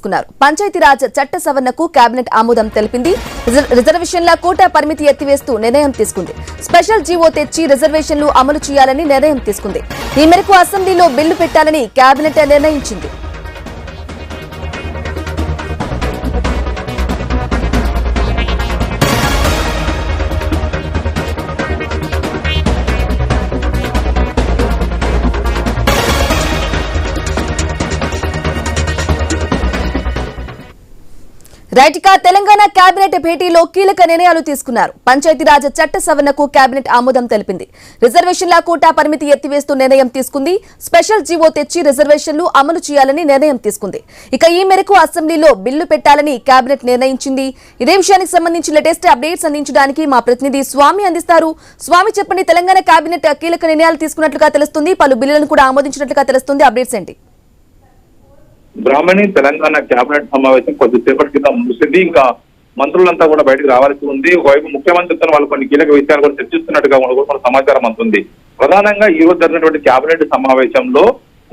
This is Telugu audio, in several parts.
తీసుకున్నారు. పంచాయతీరాజ్ చట్ట సవరణకు కేబినెట్ ఆమోదం తెలిపింది. రిజర్వేషన్ల కోటా పరిమితి ఎత్తివేస్తూ నిర్ణయం తీసుకుంది. స్పెషల్ జీవో తెచ్చి రిజర్వేషన్లు అమలు చేయాలని నిర్ణయం తీసుకుంది. ఈ మేరకు అసెంబ్లీలో బిల్లు పెట్టాలని కేబినెట్ నిర్ణయించింది. రైట్గా తెలంగాణ కేబినెట్ భేటీలో కీలక నిర్ణయాలు తీసుకున్నారు. పంచాయతీరాజ్ చట్ట సవరణకు కేబినెట్ ఆమోదం తెలిపింది. రిజర్వేషన్ల కోటా పరిమితి ఎత్తివేస్తూ నిర్ణయం తీసుకుంది. స్పెషల్ జీవో తెచ్చి రిజర్వేషన్లు అమలు చేయాలని నిర్ణయం తీసుకుంది. ఇక ఈ మేరకు అసెంబ్లీలో బిల్లు పెట్టాలని కేబినెట్ నిర్ణయించింది. ఇదే విషయానికి సంబంధించి లేటెస్ట్ అప్డేట్స్ అందించడానికి మా ప్రతినిధి స్వామి అందిస్తారు. స్వామి, చెప్పండి, తెలంగాణ కేబినెట్ కీలక నిర్ణయాలు తీసుకున్నట్లుగా తెలుస్తుంది. పలు బిల్లులను కూడా ఆమోదించినట్లుగా తెలుస్తుంది. అప్డేట్స్ ఏంటి? బ్రాహ్మణి తెలంగాణ కేబినెట్ సమావేశం కొద్దిసేపటి క్రితం ముగిసింది. ఇంకా మంత్రులంతా కూడా బయటకు రావాల్సి ఉంది. ఒకవైపు ముఖ్యమంత్రితో వాళ్ళు కొన్ని కీలక విషయాలు కూడా చర్చిస్తున్నట్టుగా కూడా సమాచారం అందుతుంది. ప్రధానంగా ఈ రోజు జరిగినటువంటి కేబినెట్ సమావేశంలో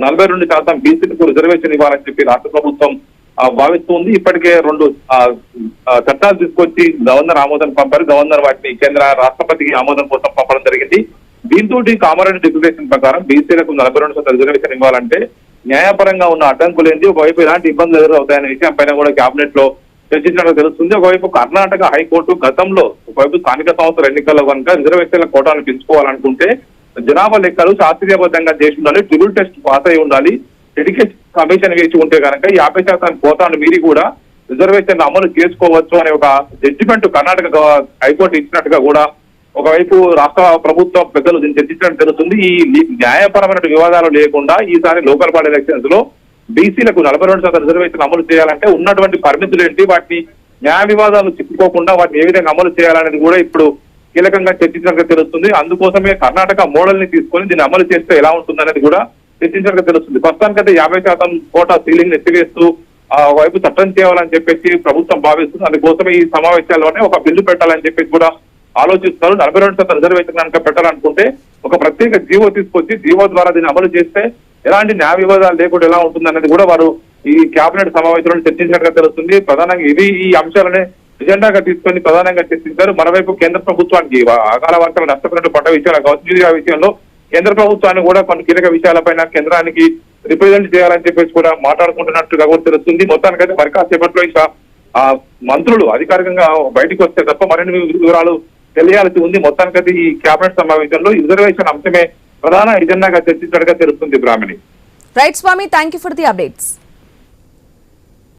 42% బీసీలకు రిజర్వేషన్ ఇవ్వాలని చెప్పి రాష్ట్ర ప్రభుత్వం భావిస్తుంది. ఇప్పటికే 2 చట్టాలు తీసుకొచ్చి గవర్నర్ ఆమోదం పంపారు. గవర్నర్ వాటిని కేంద్ర రాష్ట్రపతికి ఆమోదం కోసం పంపడం జరిగింది. దీంతో కామారెడ్డి డిక్లరేషన్ ప్రకారం బీసీలకు 42% రిజర్వేషన్ ఇవ్వాలంటే న్యాయపరంగా ఉన్న అడ్డంకులేంది, ఒకవైపు ఎలాంటి ఇబ్బందులు ఎదురవుతాయనే విషయం పైన కూడా కేబినెట్ లో చర్చించినట్టు తెలుస్తుంది. ఒకవైపు కర్ణాటక హైకోర్టు గతంలో ఒకవైపు స్థానిక సంస్థల ఎన్నికల్లో కనుక రిజర్వేషన్ల కోటాను పెంచుకోవాలనుకుంటే జనాభా లెక్కలు శాస్త్రీయబద్ధంగా చేసి ఉండాలి, ట్రిబుల్ టెస్ట్ పాస్ అయి ఉండాలి, ఎడ్యుకేషన్ కమిషన్ వేసి ఉంటే కనుక 50% కోటాను మీరి కూడా రిజర్వేషన్లు అమలు చేసుకోవచ్చు అనే ఒక జడ్జిమెంట్ కర్ణాటక హైకోర్టు ఇచ్చినట్టుగా కూడా ఒకవైపు రాష్ట్ర ప్రభుత్వ పెద్దలు దీన్ని చర్చించడం తెలుస్తుంది. ఈ న్యాయపరమైన వివాదాలు లేకుండా ఈసారి లోకల్ బాడీ ఎలక్షన్స్ లో బీసీలకు 42% రిజర్వేషన్ అమలు చేయాలంటే ఉన్నటువంటి పరిమితులు ఏంటి, వాటిని న్యాయ వివాదాలు చిక్కుకోకుండా వాటిని ఏ విధంగా అమలు చేయాలనేది కూడా ఇప్పుడు కీలకంగా చర్చించినట్టుగా తెలుస్తుంది. అందుకోసమే కర్ణాటక మోడల్ ని తీసుకొని దీన్ని అమలు చేస్తే ఎలా ఉంటుందనేది కూడా చర్చించినట్టుగా తెలుస్తుంది. ప్రస్తుతానికైతే 50% కోటా సీలింగ్ ఎత్తివేస్తూ వైపు చట్టం చేయాలని చెప్పేసి ప్రభుత్వం భావిస్తుంది. అందుకోసమే ఈ సమావేశాల్లోనే ఒక బిల్లు పెట్టాలని చెప్పేసి కూడా ఆలోచిస్తున్నారు. 42% రిజర్వేషన్ కనుక పెట్టాలనుకుంటే ఒక ప్రత్యేక జీవో తీసుకొచ్చి జీవో ద్వారా దీన్ని అమలు చేస్తే ఎలాంటి న్యాయ వివాదాలు లేకుండా ఎలా ఉంటుందనేది కూడా వారు ఈ కేబినెట్ సమావేశంలో చర్చించినట్టుగా తెలుస్తుంది. ప్రధానంగా ఈ అంశాలనే ఎజెండాగా తీసుకొని ప్రధానంగా చర్చించారు. మరోవైపు కేంద్ర ప్రభుత్వానికి అకాల వర్షాలు నష్టపోయినట్టు పడ్డ విషయాలు కావచ్చు, ఆ విషయంలో కేంద్ర ప్రభుత్వాన్ని కూడా కొన్ని కీలక విషయాలపైన కేంద్రానికి రిప్రజెంట్ చేయాలని చెప్పేసి కూడా మాట్లాడుకుంటున్నట్టుగా కూడా తెలుస్తుంది. మొత్తానికైతే మరి కాసేపట్లో ఇంకా మంత్రులు అధికారికంగా బయటకు వస్తే తప్ప మరిన్ని వివరాలు తెలియాల్సి ఉంది. మొత్తానికైతే ఈ కేబినెట్ సమావేశంలో రిజర్వేషన్ అంశమే ప్రధాన ఎజెండాగా చర్చించినట్టుగా తెలుస్తుంది. Brahmani. Right Swami, thank you for the updates.